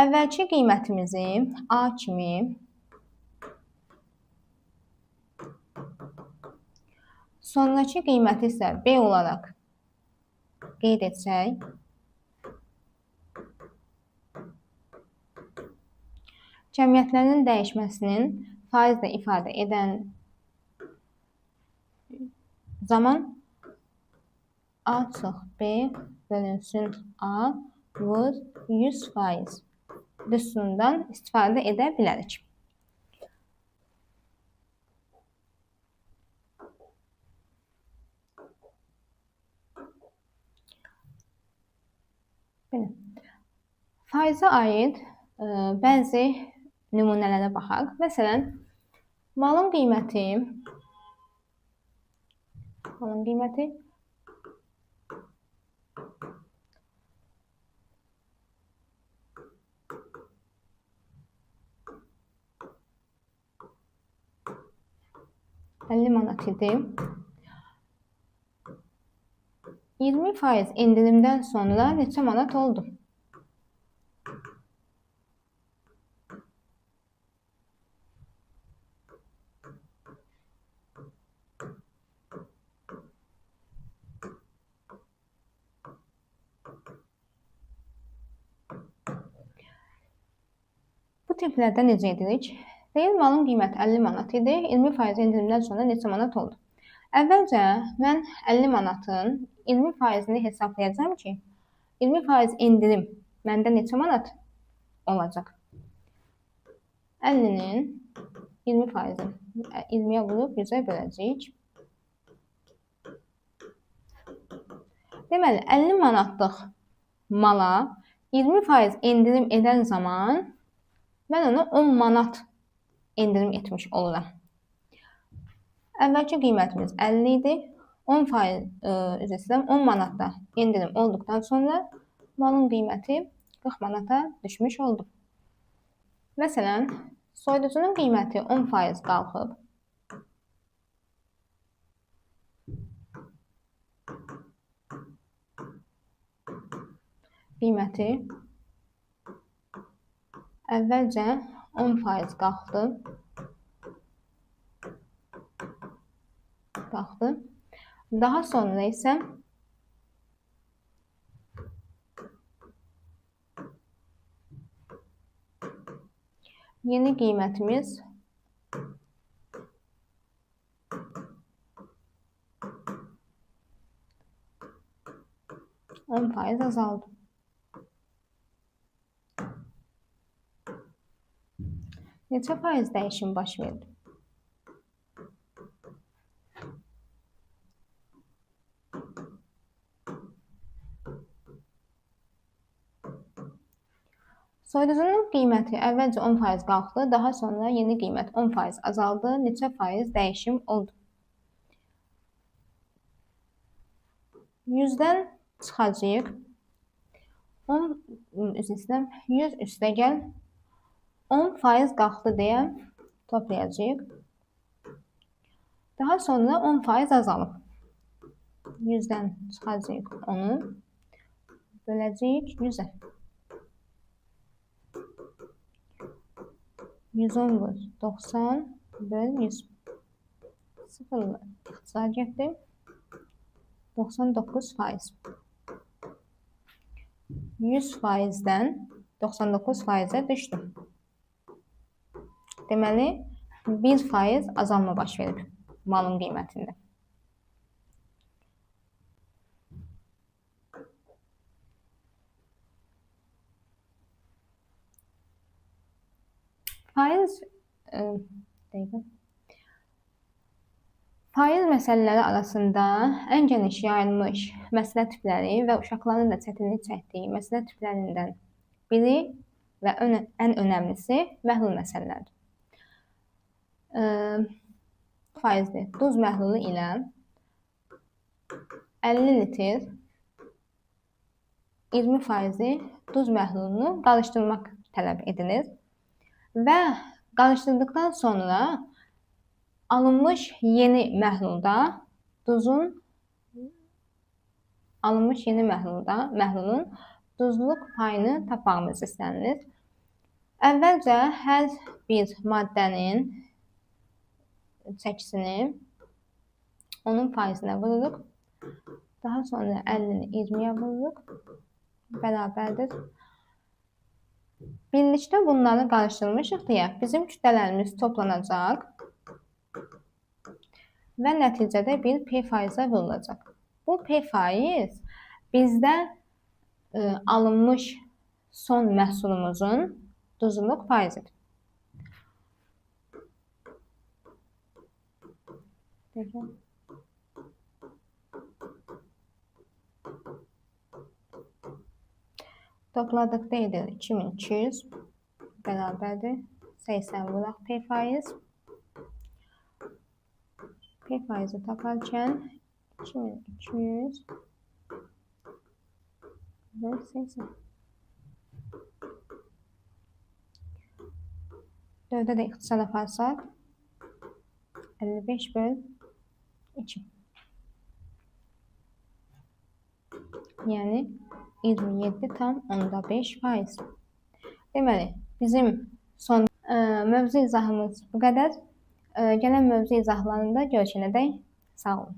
Əvvəlki qiymətimizi A kimi, sonraki qiyməti isə B olaraq qeyd etsək, cəmiyyətlərin dəyişməsinin faizlə ifadə edən zaman A çox B bölünsün A vur 100% düsturundan istifadə edə bilərik. Faizə aid bəzi nümunələrə baxaq. Məsələn, malın qiyməti 50 manat idi. 20% endirimdən sonra neçə manat oldu? Bu tiplərdə necə edirik? Deyil, malın qiyməti 50 manat idi, 20% endirimdən sonra neçə manat oldu? Əvvəlcə mən 50 manatın 20%-ni hesablayacağım ki, 20% endirim məndə neçə manat olacaq? 50-nin 20%-ni 20-yə vurub 100-ə böləcəyik. Deməli, 50 manatlıq mala 20% endirim edən zaman mən ona 10 manat endirim etmiş oluram. Əvvəlki qiymətimiz 50 idi. 10 manatda endirim olduqdan sonra malın qiyməti 40 manata düşmüş oldu. Məsələn, soyuducunun qiyməti 10% qalxıb. Qiyməti əvvəlcə 10% qalxdı. Daha sonra isə yeni qiymətimiz 10% azaldı. Neçə faiz dəyişim baş verdi? Soyuducunun qiyməti əvvəlcə 10% qalxdı, daha sonra yeni qiymət 10% azaldı. Neçə faiz dəyişim oldu? 100-dən çıxacağıq. 100 üstəgəl 10% qalxdı deyə toplayacağıq. Daha sonra 10% azalıb. 100-dən çıxacağıq 10-u, böləcəyik 100-ə. 110 vur 90 böl 100. Sıfırla ixtisar getdi. 99%. 100%-dən 99%-ə düşdü. Deməli, 1% azalma baş verib malın qiymətində. Faiz məsələləri arasında ən geniş yayılmış məsələ tipləri və uşaqların da çətinlik çəkdiyi məsələ tiplərindən biri və ən önəmlisi məhlul məsələlərdir. Faizli duz məhlulu ilə 50 litr 20% duz məhlulunu qarışdırmaq tələb edilir. Və qarışdırdıqdan sonra alınmış yeni məhlulda məhlulun duzluq payını tapmağımız istənilir. Əvvəlcə hər bir maddənin çəkisini onun faizinə vururuq. Daha sonra 50-ni 20-yə vururuq. Bərabərdir. Birlikdə bunları qarışdırmışıq deyə bizim kütlələrimiz toplanacaq və nəticədə bir P faizə vurulacaq. Bu P faiz bizdə alınmış son məhsulumuzun duzluluq faizidir. Topladıqda edir 2200 bərabərdir 80 vuraq P faiz. P faizi taparkən 2200 və 80. 4-də də ixtisar aparsaq 55/2. Yəni 27,5%. Deməli, bizim son mövzu izahımız bu qədər. Gələn mövzu izahlarında görüşənədək sağ olun.